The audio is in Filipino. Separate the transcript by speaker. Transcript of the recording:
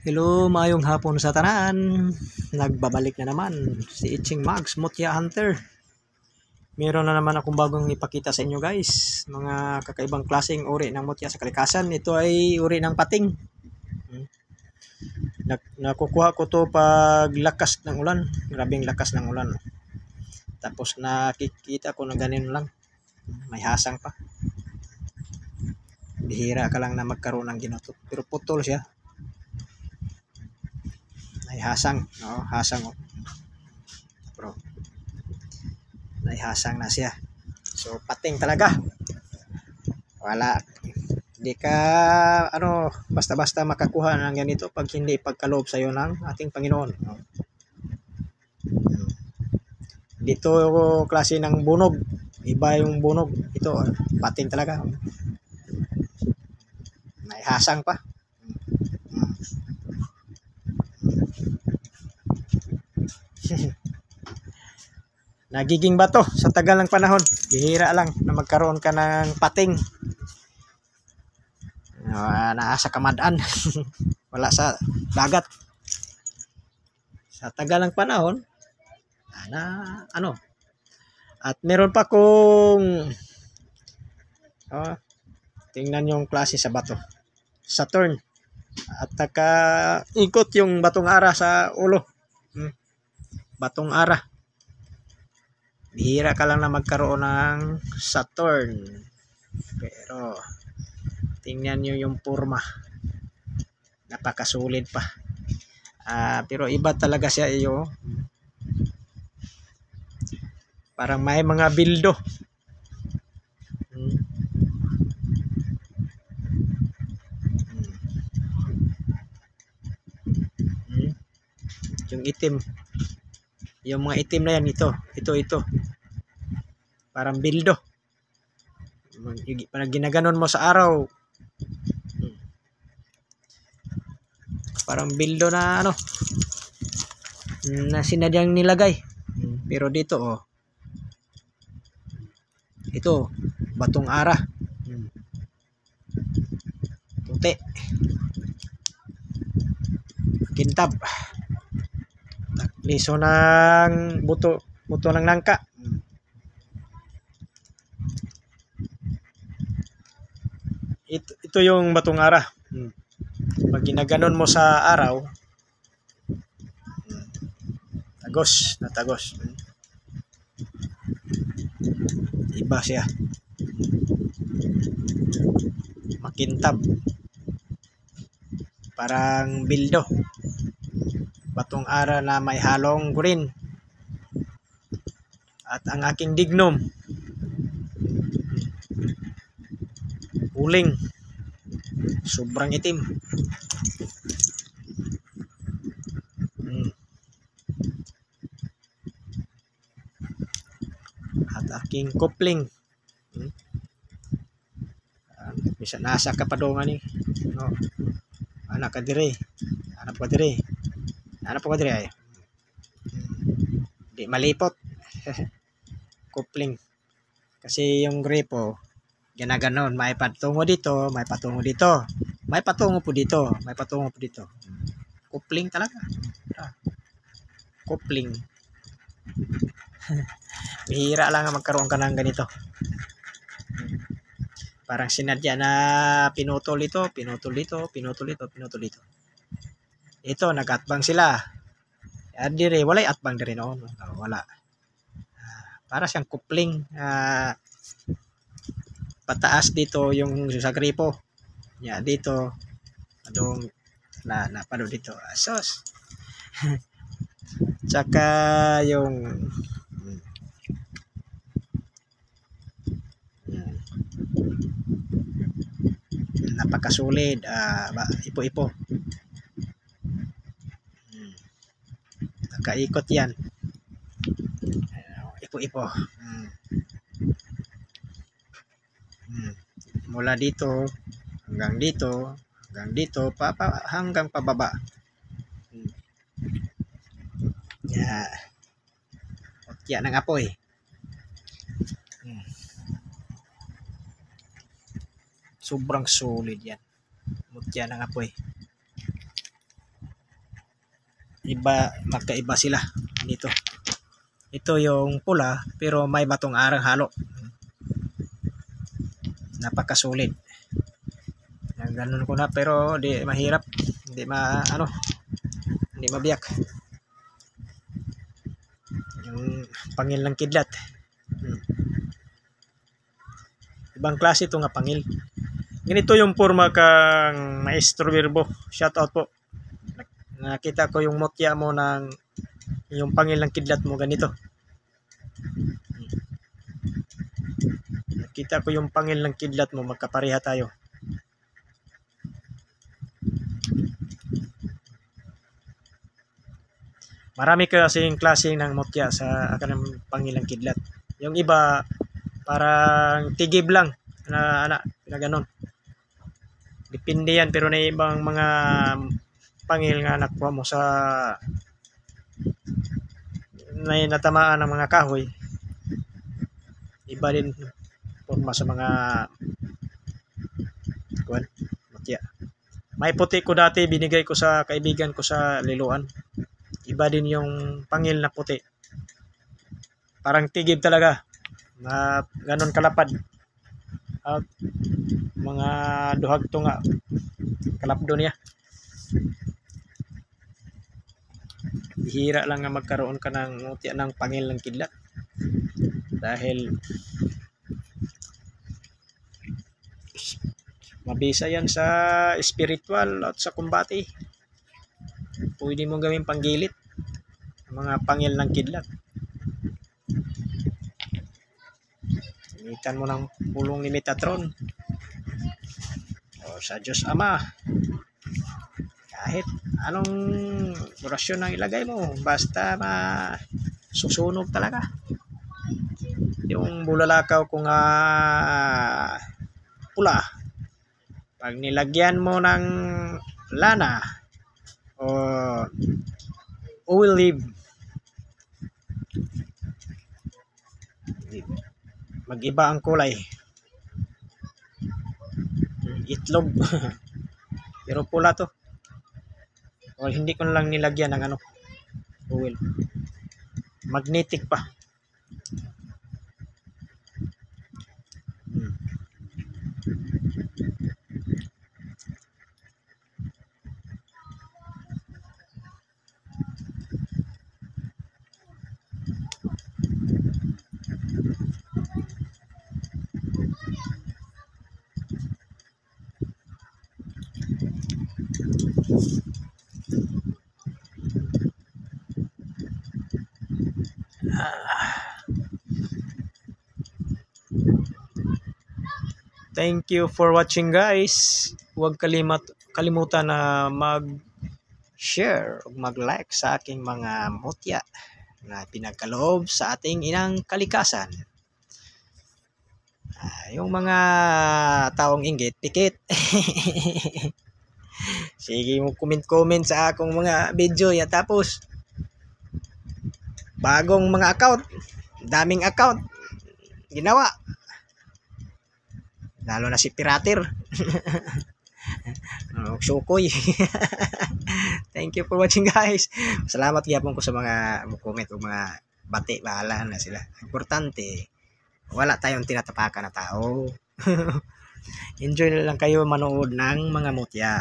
Speaker 1: Hello, maayong hapon sa tanan. Nagbabalik na naman si Itching Mags, Mutya Hunter. Meron na naman akong bagong ipakita sa inyo guys. Mga kakaibang klaseng uri ng mutya sa kalikasan. Ito ay uri ng pating. Nakukuha ko to pag lakas ng ulan. Grabing lakas ng ulan. Tapos nakikita ko na ganun lang. May hasang pa. Bihira ka lang na magkaroon ng ginutot. Pero putol siya. Ay hasang, no, hasang oh. Bro. Ay hasang na siya. So pating talaga. Wala. Hindi ka basta-basta makakuha ng ganito pag hindi pagkaloob sa iyo ng ating Panginoon. No? Dito klase ng bunog. Iba yung bunog. Ito pating talaga. May hasang pa. Nagiging bato sa tagal ng panahon. Bihira lang na magkaroon ka ng pating. Nasa kamadaan. Wala sa dagat. Sa tagal ng panahon, At meron pa kung tingnan yung klase sa bato. Saturn. At ikot yung batong ara sa ulo. Batong ara. Bihira ka lang na magkaroon ng Saturn. Pero tingnan nyo yung forma. Napakasulit pa. Pero iba talaga siya iyo. Parang may mga bildo. Yung itim. Yung mga itim na yan, ito. Parang bildo. Parang ginaganon mo sa araw. Parang bildo na na sinadyang nilagay. Pero dito ito, batong ara. Tute. Kintab. Liso ng buto ng nangka. Ito yung batong ara. Pag ginaganon mo sa araw, tagos. Iba siya. Makintab. Parang bildo. Batong ara na may halong green. At ang aking dignum, uling. Sobrang itim. At aking kopling. Bisa nasa kapadongan ni. No. Anak ka dire. Hanap ko dire ay. Di malipot. Kopling. Kasi yung gripo, ginaganon, may patungo dito, may patungo dito. May patungo po dito. Kopling talaga. Kopling. Bihira lang magkaroon ka ng ganito. Parang sinadya na pinutol dito. Ito, nag-atbang sila. Dire, walay atbang dire noon. Wala. Para siyang kupling. Pataas dito yung sa gripo. Dito. Napalo dito. Asos. Tsaka yung napakasulid. Ipo-ipo. Nakaikot yan. Ipo-ipo. Mula dito hanggang dito hanggang pababa. Mutya ng apoy. Sobrang solid yan. Mutya ng apoy. magkaiba sila dito. Ito yung pula pero may batong arang halo. Napakasulit. Ganun ko na pero di mahirap, hindi mabiyak. Yung pangil ng kidlat. Ibang klase ito nga pangil. Ganito yung forma kang Maestro Virbo. Shout out po. Nakita ko yung mutya mo ng yung pangil ng kidlat mo ganito. Nakita ko yung pangil ng kidlat mo, magkapareha tayo. Marami kasing klase ng mutya sa kanang pangil ng kidlat. Yung iba parang tigib lang na ganon. Depende yan, pero na ibang mga pangil nga nakuha mo sa natamaan ng mga kahoy. Iba din forma sa mga mutya. May puti ko dati, binigay ko sa kaibigan ko sa Liloan. Iba din yung pangil na puti. Parang tigib talaga. Na ganon kalapad. At mga duhag to nga kalapdo niya. Bihira lang nga magkaroon ka ng mutya ng pangil ng kidlat. Dahil mabisa yan sa spiritual at sa kumbati. Pwede mo gawing panggilit mga pangil ng kidlat. Gamitan mo ng pulong ni Metatron o sa Diyos Ama. Kahit anong orasyon ang ilagay mo, basta susunog talaga. Yung bulalakaw kung pula, pag nilagyan mo ng lana o oil leaf, mag-iba ang kulay. Itlog. Pero pula to. O hindi ko lang nilagyan ng oil. Magnetic pa. Thank you for watching, guys. Huwag kalimutan na mag-share o mag-like sa aking mga mutya na pinagkaloob sa ating inang kalikasan. Yung mga taong inggit, pikit. Sige mo comment sa akong mga video ya, tapos bagong mga account, daming account ginawa, lalo na si Pirater. Sukoy. Thank you for watching, guys. Salamat gyapon ko sa mga comment o mga bati, bahala na sila. Importante, wala tayong tinatapakan na tao. Enjoy na lang kayo manood ng mga mutya.